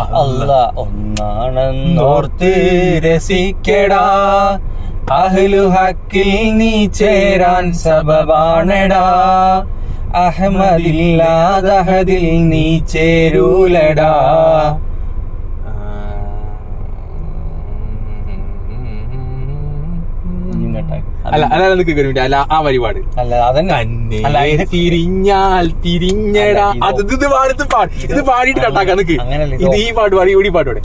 അല്ല ഒന്നാണെന്നോർത്ത് രസിക്കടാ, അഹ്ലു ഹക്കിൽ നീ ചേരാൻ സബബാണടാ, അഹ്മദില്ലാദഹദിൽ നീ ചേരൂലടാ. അല്ല ആ പരിപാടി തിരിഞ്ഞാൽ തിരിഞ്ഞടാ, ഇത് പാടിയിട്ട് കട്ടാക്കാം. നിക്ക് ഇത് ഈ പാട്ട് പാടി ഈ പാട്ടോടെ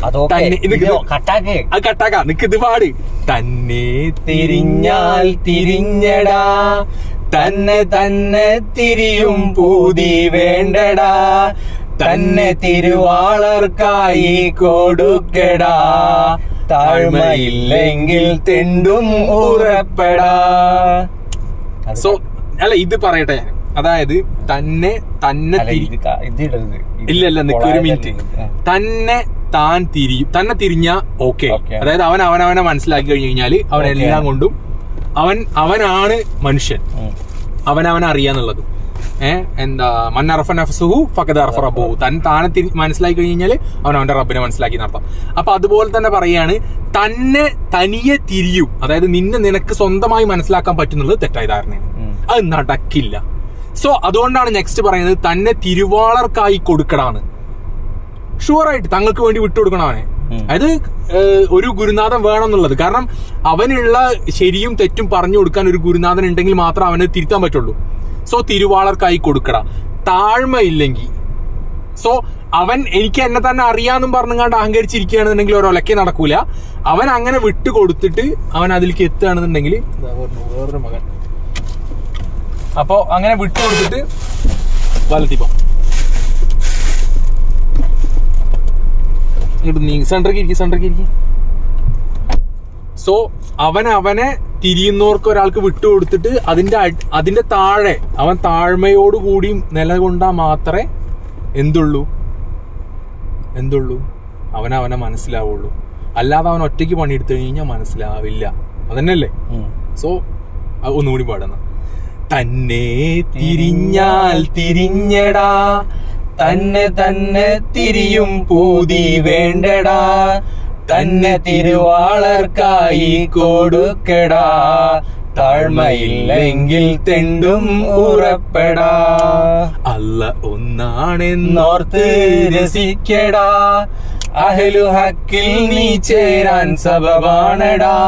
കട്ടാക്കാം. നിക്ക് ഇത് പാട്. തന്നെ തിരിഞ്ഞാൽ തിരിഞ്ഞടാ, തന്നെ തന്നെ തിരിയും പൂതി വേണ്ടടാ, തന്നെ തിരുവാളർക്കായി കൊടുക്കടാ, താഴ്മയില്ലെങ്കിൽ തെണ്ടും ഉറപ്പെടാ. സോ അല്ല ഇത് പറയട്ടെ, അതായത് തന്നെ തന്നെ ഇല്ല നിക്ക് ഒരു മിനിറ്റ്. തന്നെ താൻ തിരിയും, തന്നെ തിരിഞ്ഞ ഓക്കെ. അതായത് അവനവനെ മനസ്സിലാക്കി കഴിഞ്ഞു കഴിഞ്ഞാല് അവനെല്ലാം കൊണ്ടും അവനാണ് മനുഷ്യൻ, അവനവനെ അറിയാന്നുള്ളത്. എന്താ മന്നറഫ നഫ്സുഹു ഫഖദ് അറഫ റബ്ബഹു, താനെ മനസ്സിലാക്കി കഴിഞ്ഞാൽ അവൻ അവന്റെ റബ്ബിനെ മനസ്സിലാക്കി നടത്താം. അപ്പൊ അതുപോലെ തന്നെ പറയാണ്, തന്നെ തനിയെ തിരിയും, അതായത് നിനക്ക് സ്വന്തമായി മനസ്സിലാക്കാൻ പറ്റുന്നുള്ളത് തെറ്റായ ധാരണയാണ്, അത് നടക്കില്ല. സോ അതുകൊണ്ടാണ് നെക്സ്റ്റ് പറയുന്നത് തന്നെ തിരുവാളർക്കായി കൊടുക്കടാണ്. ഷുവറായിട്ട് തങ്ങൾക്ക് വേണ്ടി വിട്ടുകൊടുക്കണം അവനെ. അതായത് ഒരു ഗുരുനാഥൻ വേണം എന്നുള്ളത്. കാരണം അവനുള്ള ശരിയും തെറ്റും പറഞ്ഞു കൊടുക്കാൻ ഒരു ഗുരുനാഥൻ ഉണ്ടെങ്കിൽ മാത്രം അവന് തിരുത്താൻ പറ്റുള്ളൂ. സോ തിരുവാളർക്കായി കൊടുക്കട, താഴ്മയില്ലെങ്കിൽ. സോ അവൻ എനിക്ക് എന്നെ തന്നെ അറിയാന്നും പറഞ്ഞുകൊണ്ട് അഹങ്കരിച്ചിരിക്കുകയാണെന്നുണ്ടെങ്കിൽ ഒരൊലക്കെ നടക്കൂല. അവൻ അങ്ങനെ വിട്ടു കൊടുത്തിട്ട് അവൻ അതിലേക്ക് എത്തുകയാണെന്നുണ്ടെങ്കിൽ വേറൊരു മകൻ. അപ്പോ അങ്ങനെ വിട്ടു കൊടുത്തിട്ട് വലത്തിപ്പോ സെന്ററിലേക്ക്. സോ അവനെ തിരിയുന്നവർക്ക് ഒരാൾക്ക് വിട്ടുകൊടുത്തിട്ട് അതിന്റെ താഴെ അവൻ താഴ്മയോടുകൂടി നിലകൊണ്ടാ മാത്രമേ എന്തുള്ളൂ അവനെ മനസ്സിലാവുള്ളൂ. അല്ലാതെ അവൻ ഒറ്റയ്ക്ക് പണിയെടുത്തു കഴിഞ്ഞാൽ മനസ്സിലാവില്ല. അതന്നെയല്ലേ? സോ ഒന്നുകൂടി പാടുന്ന തന്നെ തിരിഞ്ഞാൽ തിരിഞ്ഞടാ, തന്നെ തന്നെ തിരിയും പൂതി വേണ്ടടാ, തന്നെ തിരുവാളർക്കായി കൊടുക്കടാ, താഴ്മയില്ലെങ്കിൽ തെണ്ടും ഉറപ്പെടാ. അല്ല ഒന്നാണെന്നോർത്ത് രസിക്കടാ, അഹ്ലു ഹക്കിൽ നീ ചേരാൻ സബബാണടാ,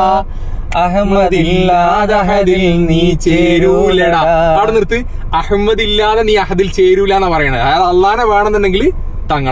അഹമ്മദില്ലാദഹദിൽ നീ ചേരൂലടാ. അവിടെ നിർത്ത്. അഹമ്മദില്ലാതെ നീ അഹദിൽ ചേരൂല എന്നാ പറയണത്. അതായത് അള്ളാനെ വേണമെന്നുണ്ടെങ്കിൽ തങ്ങൾ